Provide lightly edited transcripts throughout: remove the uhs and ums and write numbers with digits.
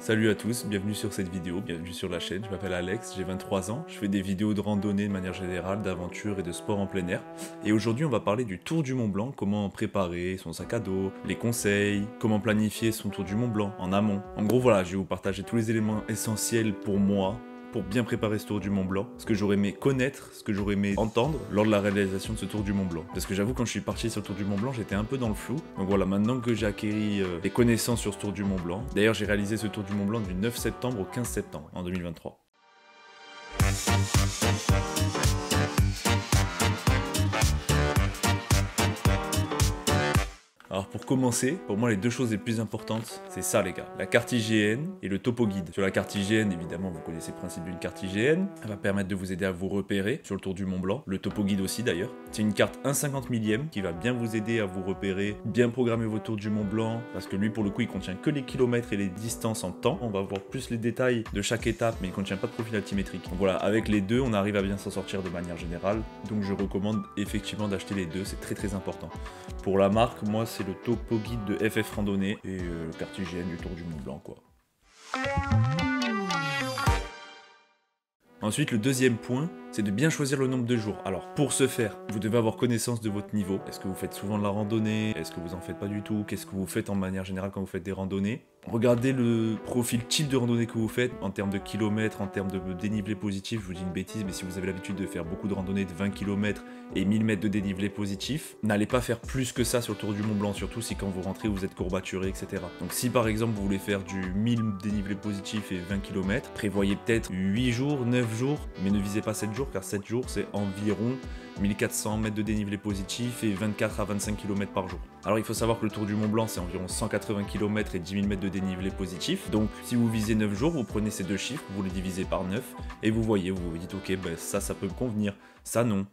Salut à tous, bienvenue sur cette vidéo, bienvenue sur la chaîne, je m'appelle Alex, j'ai 23 ans, je fais des vidéos de randonnée de manière générale, d'aventure et de sport en plein air. Et aujourd'hui on va parler du Tour du Mont Blanc, comment préparer son sac à dos, les conseils, comment planifier son Tour du Mont Blanc en amont. En gros voilà, je vais vous partager tous les éléments essentiels pour moi, pour bien préparer ce Tour du Mont Blanc, ce que j'aurais aimé connaître, ce que j'aurais aimé entendre lors de la réalisation de ce Tour du Mont Blanc. Parce que j'avoue, quand je suis parti sur le Tour du Mont Blanc, j'étais un peu dans le flou. Donc voilà, maintenant que j'ai acquis des connaissances sur ce Tour du Mont Blanc, d'ailleurs j'ai réalisé ce Tour du Mont Blanc du 9 septembre au 15 septembre en 2023. Alors pour commencer, pour moi les deux choses les plus importantes, c'est ça les gars, la carte IGN et le topo guide. Sur la carte IGN, évidemment vous connaissez le principe d'une carte IGN, elle va permettre de vous aider à vous repérer sur le Tour du Mont Blanc, le topo guide aussi d'ailleurs. C'est une carte 1/50 millième qui va bien vous aider à vous repérer, bien programmer vos tours du Mont Blanc, parce que lui pour le coup il contient que les kilomètres et les distances en temps, on va voir plus les détails de chaque étape mais il contient pas de profil altimétrique. Donc voilà, avec les deux on arrive à bien s'en sortir de manière générale, donc je recommande effectivement d'acheter les deux, c'est très important. Pour la marque, moi c'est le topo guide de FF Randonnée et carte IGN du Tour du Mont Blanc quoi. Ensuite, le deuxième point, c'est de bien choisir le nombre de jours. Alors, pour ce faire, vous devez avoir connaissance de votre niveau. Est-ce que vous faites souvent de la randonnée? Est-ce que vous en faites pas du tout? Qu'est-ce que vous faites en manière générale quand vous faites des randonnées? Regardez le profil type de randonnée que vous faites, en termes de kilomètres, en termes de dénivelé positif. Je vous dis une bêtise, mais si vous avez l'habitude de faire beaucoup de randonnées de 20 km et 1000 mètres de dénivelé positif, n'allez pas faire plus que ça sur le Tour du Mont Blanc, surtout si quand vous rentrez, vous êtes courbaturé, etc. Donc si par exemple vous voulez faire du 1000 dénivelé positif et 20 km, prévoyez peut-être 8 jours, 9 jours, mais ne visez pas 7 jours, car 7 jours c'est environ 1400 mètres de dénivelé positif et 24 à 25 km par jour. Alors il faut savoir que le Tour du Mont Blanc c'est environ 180 km et 10 000 mètres de dénivelé positif. Donc si vous visez 9 jours, vous prenez ces deux chiffres, vous les divisez par 9 et vous voyez, vous vous dites ok, ben ça peut me convenir, ça non.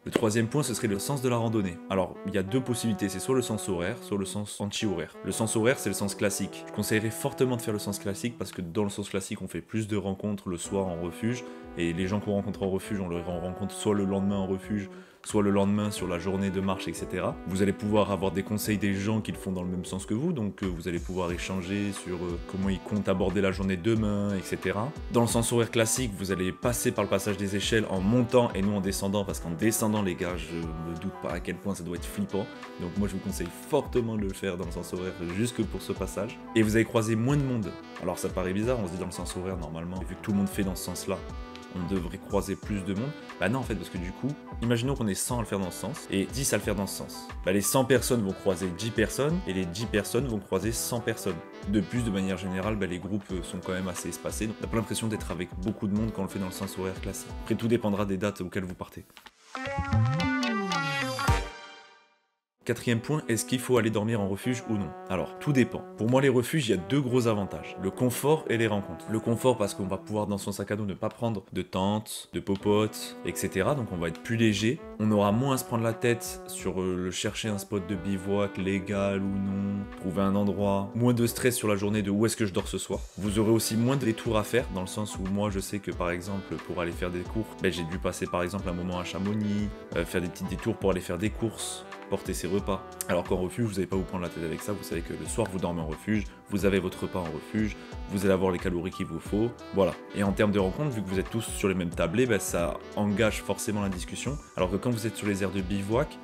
Le troisième point, ce serait le sens de la randonnée. Alors, il y a deux possibilités, c'est soit le sens horaire, soit le sens anti-horaire. Le sens horaire, c'est le sens classique. Je conseillerais fortement de faire le sens classique parce que dans le sens classique, on fait plus de rencontres le soir en refuge et les gens qu'on rencontre en refuge, on les rencontre soit le lendemain en refuge, soit le lendemain sur la journée de marche, etc. Vous allez pouvoir avoir des conseils des gens qui le font dans le même sens que vous, donc vous allez pouvoir échanger sur comment ils comptent aborder la journée demain, etc. Dans le sens horaire classique, vous allez passer par le passage des échelles en montant et non en descendant, parce qu'en descendant, les gars, je me doute pas à quel point ça doit être flippant. Donc moi, je vous conseille fortement de le faire dans le sens horaire, juste que pour ce passage. Et vous allez croiser moins de monde. Alors ça paraît bizarre, on se dit dans le sens horaire, normalement, vu que tout le monde fait dans ce sens-là, on devrait croiser plus de monde. Bah non en fait, parce que du coup, imaginons qu'on est 100 à le faire dans ce sens et 10 à le faire dans ce sens. Bah les 100 personnes vont croiser 10 personnes et les 10 personnes vont croiser 100 personnes. De plus, de manière générale, bah, les groupes sont quand même assez espacés, donc on n'a pas l'impression d'être avec beaucoup de monde quand on le fait dans le sens horaire classique. Après, tout dépendra des dates auxquelles vous partez. Quatrième point, est-ce qu'il faut aller dormir en refuge ou non? Alors, tout dépend. Pour moi, les refuges, il y a deux gros avantages. Le confort et les rencontres. Le confort parce qu'on va pouvoir dans son sac à dos ne pas prendre de tente, de popote, etc. Donc on va être plus léger. On aura moins à se prendre la tête sur le chercher un spot de bivouac légal ou non, trouver un endroit. Moins de stress sur la journée de où est-ce que je dors ce soir. Vous aurez aussi moins de détours à faire, dans le sens où moi je sais que par exemple, pour aller faire des cours, j'ai dû passer par exemple un moment à Chamonix, faire des petits détours pour aller faire des courses, porter ses repas. Alors qu'en refuge, vous n'allez pas vous prendre la tête avec ça, vous savez que le soir vous dormez en refuge, vous avez votre repas en refuge, vous allez avoir les calories qu'il vous faut, voilà. Et en termes de rencontres, vu que vous êtes tous sur les mêmes tablés, ça engage forcément la discussion, alors que quand vous êtes sur les aires de bivouac,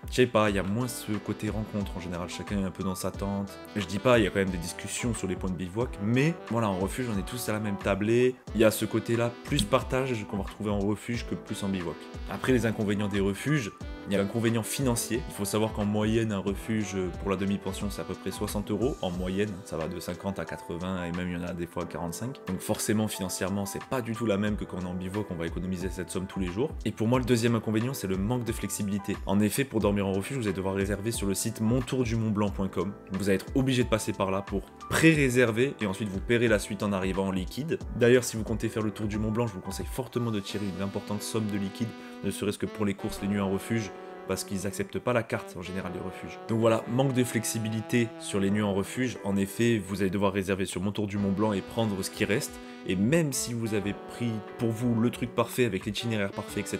je sais pas, il y a moins ce côté rencontre en général, chacun est un peu dans sa tente. Je dis pas, il y a quand même des discussions sur les points de bivouac, mais voilà, en refuge, on est tous à la même tablée. Il y a ce côté-là, plus partage qu'on va retrouver en refuge que plus en bivouac. Après, les inconvénients des refuges, il y a l'inconvénient financier. Il faut savoir qu'en moyenne, un refuge pour la demi-pension, c'est à peu près 60 €. En moyenne, ça va de 50 à 80 et même il y en a des fois 45. Donc forcément, financièrement, c'est pas du tout la même que quand on est en bivouac, on va économiser cette somme tous les jours. Et pour moi, le deuxième inconvénient, c'est le manque de flexibilité. En effet, pour dormir en refuge, vous allez devoir réserver sur le site montourdumontblanc.com. Vous allez être obligé de passer par là pour pré-réserver et ensuite vous paierez la suite en arrivant en liquide. D'ailleurs, si vous comptez faire le Tour du Mont Blanc, je vous conseille fortement de tirer une importante somme de liquide, ne serait-ce que pour les courses, les nuits en refuge, parce qu'ils n'acceptent pas la carte en général des refuges. Donc voilà, manque de flexibilité sur les nuits en refuge. En effet, vous allez devoir réserver sur Mon Tour du Mont Blanc et prendre ce qui reste. Et même si vous avez pris pour vous le truc parfait avec l'itinéraire parfait, etc.,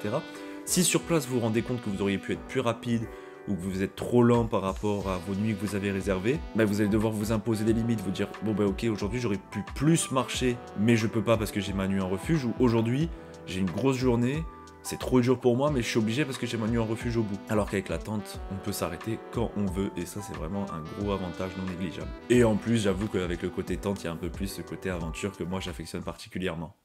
si sur place vous vous rendez compte que vous auriez pu être plus rapide ou que vous êtes trop lent par rapport à vos nuits que vous avez réservées, bah vous allez devoir vous imposer des limites, vous dire bon bah ok, aujourd'hui j'aurais pu plus marcher mais je peux pas parce que j'ai ma nuit en refuge, ou aujourd'hui j'ai une grosse journée, c'est trop dur pour moi mais je suis obligé parce que j'ai ma nuit en refuge au bout. Alors qu'avec la tente, on peut s'arrêter quand on veut et ça c'est vraiment un gros avantage non négligeable. Et en plus j'avoue qu'avec le côté tente, il y a un peu plus ce côté aventure que moi j'affectionne particulièrement.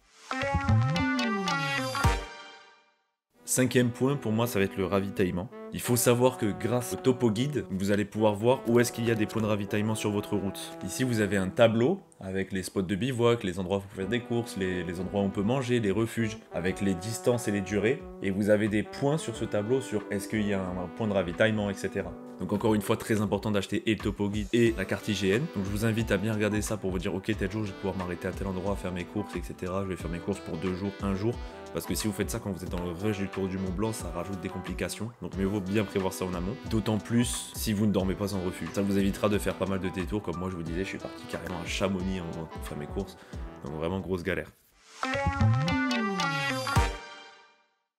Cinquième point, pour moi, ça va être le ravitaillement. Il faut savoir que grâce au topo guide, vous allez pouvoir voir où est-ce qu'il y a des points de ravitaillement sur votre route. Ici, vous avez un tableau avec les spots de bivouac, les endroits où vous pouvez faire des courses, les endroits où on peut manger, les refuges, avec les distances et les durées. Et vous avez des points sur ce tableau sur est-ce qu'il y a un point de ravitaillement, etc. Donc encore une fois, très important d'acheter et le topo guide et la carte IGN. Donc je vous invite à bien regarder ça pour vous dire ok, tel jour je vais pouvoir m'arrêter à tel endroit, faire mes courses, etc. Je vais faire mes courses pour 2 jours, 1 jour. Parce que si vous faites ça quand vous êtes dans le rush du Tour du Mont Blanc, ça rajoute des complications. Donc mieux vaut bien prévoir ça en amont. D'autant plus si vous ne dormez pas en refuge. Ça vous évitera de faire pas mal de détours. Comme moi je vous disais, je suis parti carrément à Chamonix pour faire mes courses. Donc vraiment grosse galère.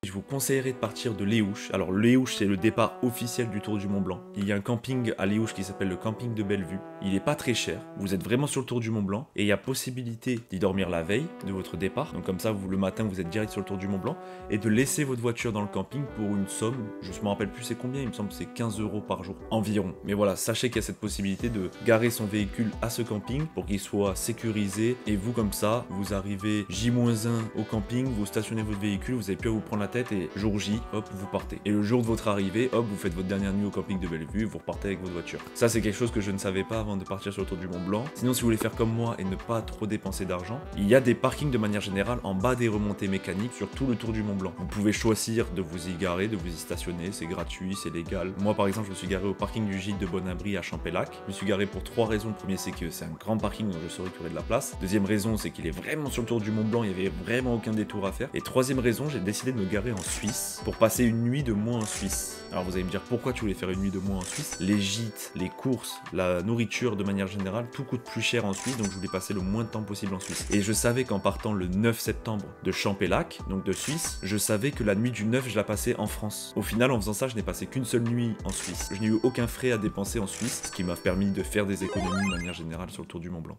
Je vous conseillerais de partir de Léouche. Alors Léouche, c'est le départ officiel du Tour du Mont Blanc. Il y a un camping à Léouche qui s'appelle le camping de Bellevue. Il n'est pas très cher. Vous êtes vraiment sur le Tour du Mont Blanc et il y a possibilité d'y dormir la veille de votre départ. Donc comme ça, vous le matin, vous êtes direct sur le Tour du Mont Blanc et de laisser votre voiture dans le camping pour une somme. Je ne me rappelle plus c'est combien. Il me semble que c'est 15 € par jour environ. Mais voilà, sachez qu'il y a cette possibilité de garer son véhicule à ce camping pour qu'il soit sécurisé et vous comme ça, vous arrivez J-1 au camping, vous stationnez votre véhicule, vous n'avez plus à vous prendre la tête et jour J, hop, vous partez. Et le jour de votre arrivée, hop, vous faites votre dernière nuit au camping de Bellevue, vous repartez avec votre voiture. Ça, c'est quelque chose que je ne savais pas avant de partir sur le Tour du Mont Blanc. Sinon, si vous voulez faire comme moi et ne pas trop dépenser d'argent, il y a des parkings de manière générale en bas des remontées mécaniques sur tout le Tour du Mont Blanc. Vous pouvez choisir de vous y garer, de vous y stationner, c'est gratuit, c'est légal. Moi, par exemple, je me suis garé au parking du Gîte de Bon-Abri à Champélac. Je me suis garé pour 3 raisons. Le premier, c'est que c'est un grand parking, donc je saurais qu'il y aurait de la place. Deuxième raison, c'est qu'il est vraiment sur le Tour du Mont Blanc, il n'y avait vraiment aucun détour à faire. Et troisième raison, j'ai décidé de me garer en Suisse pour passer une nuit de moins en Suisse. Alors vous allez me dire pourquoi tu voulais faire une nuit de moins en Suisse. Les gîtes, les courses, la nourriture de manière générale, tout coûte plus cher en Suisse, donc je voulais passer le moins de temps possible en Suisse. Et je savais qu'en partant le 9 septembre de Champélac, donc de Suisse, je savais que la nuit du 9, je la passais en France. Au final, en faisant ça, je n'ai passé qu'une seule nuit en Suisse. Je n'ai eu aucun frais à dépenser en Suisse, ce qui m'a permis de faire des économies de manière générale sur le Tour du Mont Blanc.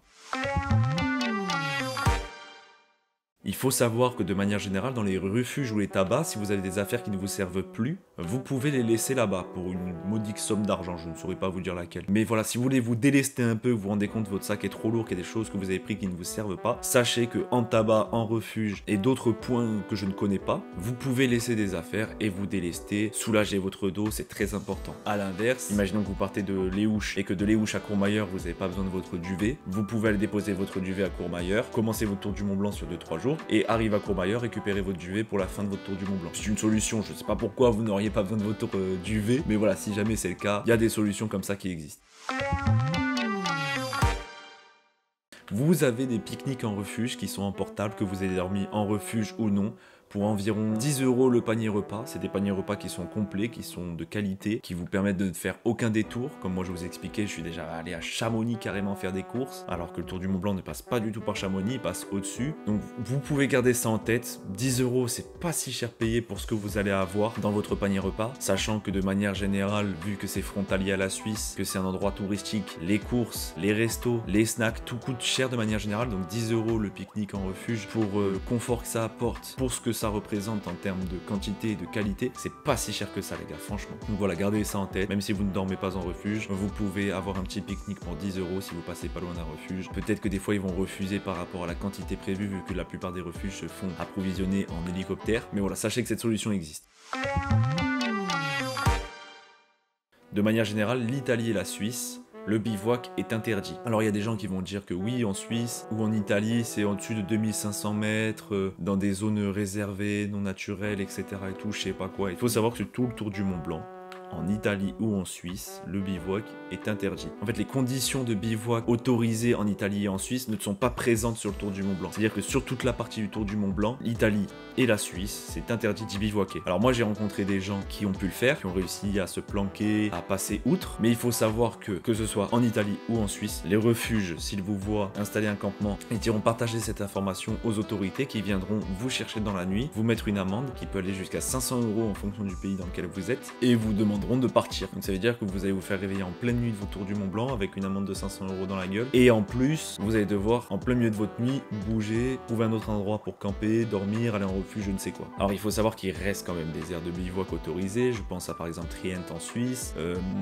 Il faut savoir que de manière générale, dans les refuges ou les tabacs, si vous avez des affaires qui ne vous servent plus, vous pouvez les laisser là-bas pour une modique somme d'argent, je ne saurais pas vous dire laquelle. Mais voilà, si vous voulez vous délester un peu, vous vous rendez compte que votre sac est trop lourd, qu'il y a des choses que vous avez pris qui ne vous servent pas, sachez que en tabac, en refuge et d'autres points que je ne connais pas, vous pouvez laisser des affaires et vous délester, soulager votre dos, c'est très important. A l'inverse, imaginons que vous partez de Léouche et que de Léouche à Courmayeur, vous n'avez pas besoin de votre duvet, vous pouvez aller déposer votre duvet à Courmayeur, commencer votre tour du Mont Blanc sur 2-3 jours, et arrive à Courmayeur, récupérer votre duvet pour la fin de votre tour du Mont Blanc. C'est une solution, je ne sais pas pourquoi vous n'auriez pas besoin de votre duvet, mais voilà, si jamais c'est le cas, il y a des solutions comme ça qui existent. Vous avez des pique-niques en refuge qui sont emportables, que vous ayez dormi en refuge ou non, pour environ 10 € le panier repas. C'est des paniers repas qui sont complets, qui sont de qualité, qui vous permettent de ne faire aucun détour. Comme moi je vous ai expliqué, je suis déjà allé à Chamonix carrément faire des courses, alors que le Tour du Mont Blanc ne passe pas du tout par Chamonix, il passe au-dessus. Donc vous pouvez garder ça en tête. 10 € c'est pas si cher payé pour ce que vous allez avoir dans votre panier repas, sachant que de manière générale, vu que c'est frontalier à la Suisse, que c'est un endroit touristique, les courses, les restos, les snacks, tout coûte cher de manière générale. Donc 10 € le pique-nique en refuge pour le confort que ça apporte, pour ce que ça représente en termes de quantité et de qualité, c'est pas si cher que ça les gars, franchement. Donc voilà, gardez ça en tête, même si vous ne dormez pas en refuge, vous pouvez avoir un petit pique-nique pour 10 € si vous passez pas loin d'un refuge. Peut-être que des fois ils vont refuser par rapport à la quantité prévue, vu que la plupart des refuges se font approvisionner en hélicoptère, mais voilà, sachez que cette solution existe. De manière générale, l'Italie et la Suisse, le bivouac est interdit. Alors il y a des gens qui vont dire que oui, en Suisse ou en Italie, c'est au-dessus de 2500 mètres, dans des zones réservées, non naturelles, etc. et tout, je sais pas quoi. Il faut savoir que sur tout le Tour du Mont Blanc, en Italie ou en Suisse, le bivouac est interdit. En fait, les conditions de bivouac autorisées en Italie et en Suisse ne sont pas présentes sur le Tour du Mont Blanc. C'est-à-dire que sur toute la partie du Tour du Mont Blanc, l'Italie et la Suisse, c'est interdit d'y bivouaquer. Alors moi, j'ai rencontré des gens qui ont pu le faire, qui ont réussi à se planquer, à passer outre, mais il faut savoir que ce soit en Italie ou en Suisse, les refuges, s'ils vous voient installer un campement, ils iront partager cette information aux autorités qui viendront vous chercher dans la nuit, vous mettre une amende qui peut aller jusqu'à 500 € en fonction du pays dans lequel vous êtes, et vous demander demanderont de partir. Donc ça veut dire que vous allez vous faire réveiller en pleine nuit de votre tour du Mont Blanc avec une amende de 500 € dans la gueule. Et en plus, vous allez devoir, en plein milieu de votre nuit, bouger, trouver un autre endroit pour camper, dormir, aller en refuge, je ne sais quoi. Alors il faut savoir qu'il reste quand même des aires de bivouac autorisées. Je pense à par exemple Trient en Suisse.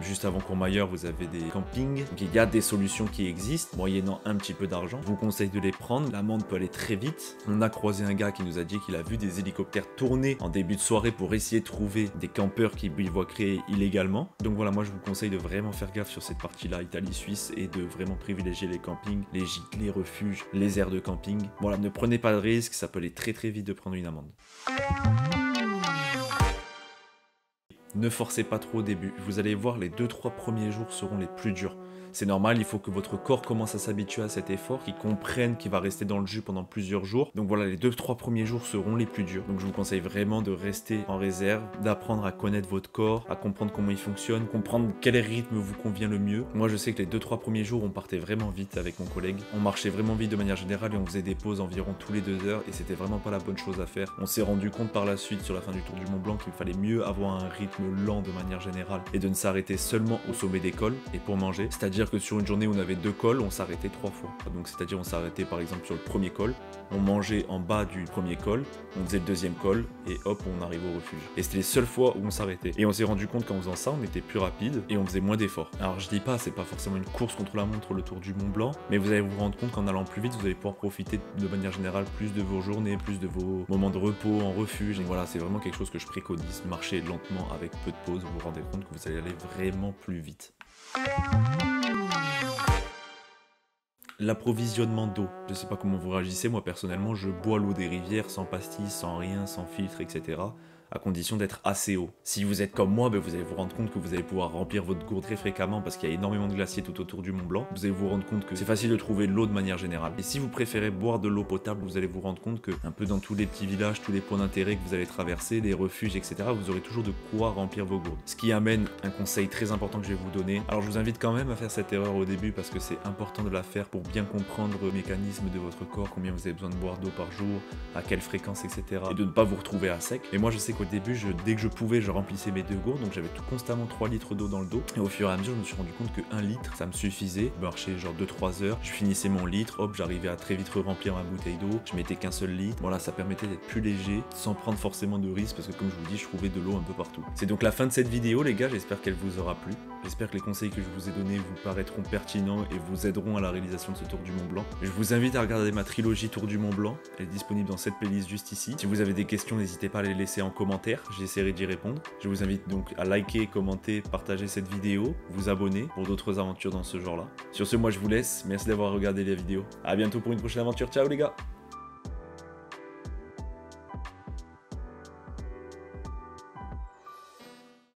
Juste avant Courmayeur, vous avez des campings. Donc il y a des solutions qui existent, moyennant un petit peu d'argent. Je vous conseille de les prendre. L'amende peut aller très vite. On a croisé un gars qui nous a dit qu'il a vu des hélicoptères tourner en début de soirée pour essayer de trouver des campeurs qui bivouaqueraient illégalement. Donc voilà, moi je vous conseille de vraiment faire gaffe sur cette partie-là, Italie-Suisse, et de vraiment privilégier les campings, les gîtes, les refuges, les aires de camping. Voilà, ne prenez pas de risques, ça peut aller très très vite de prendre une amende. Ne forcez pas trop au début, vous allez voir les 2-3 premiers jours seront les plus durs. C'est normal, il faut que votre corps commence à s'habituer à cet effort, qu'il comprenne qu'il va rester dans le jus pendant plusieurs jours. Donc voilà, les 2-3 premiers jours seront les plus durs. Donc je vous conseille vraiment de rester en réserve, d'apprendre à connaître votre corps, à comprendre comment il fonctionne, comprendre quel rythme vous convient le mieux. Moi je sais que les 2-3 premiers jours, on partait vraiment vite avec mon collègue. On marchait vraiment vite de manière générale et on faisait des pauses environ tous les 2 heures et c'était vraiment pas la bonne chose à faire. On s'est rendu compte par la suite sur la fin du Tour du Mont Blanc qu'il fallait mieux avoir un rythme lent de manière générale et de ne s'arrêter seulement au sommet des cols et pour manger. C'est-à-dire que sur une journée où on avait 2 cols, on s'arrêtait 3 fois. Donc c'est-à-dire on s'arrêtait par exemple sur le premier col, on mangeait en bas du premier col, on faisait le deuxième col et hop on arrivait au refuge. Et c'était les seules fois où on s'arrêtait. Et on s'est rendu compte qu'en faisant ça, on était plus rapide et on faisait moins d'efforts. Alors je dis pas, c'est pas forcément une course contre la montre le Tour du Mont Blanc, mais vous allez vous rendre compte qu'en allant plus vite, vous allez pouvoir profiter de manière générale plus de vos journées, plus de vos moments de repos en refuge. Et voilà, c'est vraiment quelque chose que je préconise. Marcher lentement avec peu de pauses, vous vous rendez compte que vous allez aller vraiment plus vite. L'approvisionnement d'eau, je sais pas comment vous réagissez, moi personnellement je bois l'eau des rivières sans pastilles, sans rien, sans filtre, etc. à condition d'être assez haut. Si vous êtes comme moi, vous allez vous rendre compte que vous allez pouvoir remplir votre gourde très fréquemment parce qu'il y a énormément de glaciers tout autour du Mont Blanc. Vous allez vous rendre compte que c'est facile de trouver de l'eau de manière générale. Et si vous préférez boire de l'eau potable, vous allez vous rendre compte que un peu dans tous les petits villages, tous les points d'intérêt que vous allez traverser, les refuges, etc., vous aurez toujours de quoi remplir vos gourdes. Ce qui amène un conseil très important que je vais vous donner. Alors je vous invite quand même à faire cette erreur au début parce que c'est important de la faire pour bien comprendre le mécanisme de votre corps, combien vous avez besoin de boire d'eau par jour, à quelle fréquence, etc. Et de ne pas vous retrouver à sec. Et moi je sais qu'au début, dès que je pouvais, je remplissais mes 2 gourdes, donc j'avais constamment 3 litres d'eau dans le dos. Et au fur et à mesure, je me suis rendu compte que 1 litre, ça me suffisait. Je marchais genre 2-3 heures, je finissais mon litre, hop, j'arrivais à très vite remplir ma bouteille d'eau. Je mettais qu'un seul litre. Voilà, ça permettait d'être plus léger, sans prendre forcément de risques, parce que comme je vous dis, je trouvais de l'eau un peu partout. C'est donc la fin de cette vidéo, les gars, j'espère qu'elle vous aura plu. J'espère que les conseils que je vous ai donnés vous paraîtront pertinents et vous aideront à la réalisation de ce Tour du Mont Blanc. Je vous invite à regarder ma trilogie Tour du Mont Blanc, elle est disponible dans cette playlist juste ici. Si vous avez des questions, n'hésitez pas à les laisser en commentaire, j'essaierai d'y répondre. Je vous invite donc à liker, commenter, partager cette vidéo, vous abonner pour d'autres aventures dans ce genre-là. Sur ce, moi je vous laisse, merci d'avoir regardé la vidéo. A bientôt pour une prochaine aventure, ciao les gars!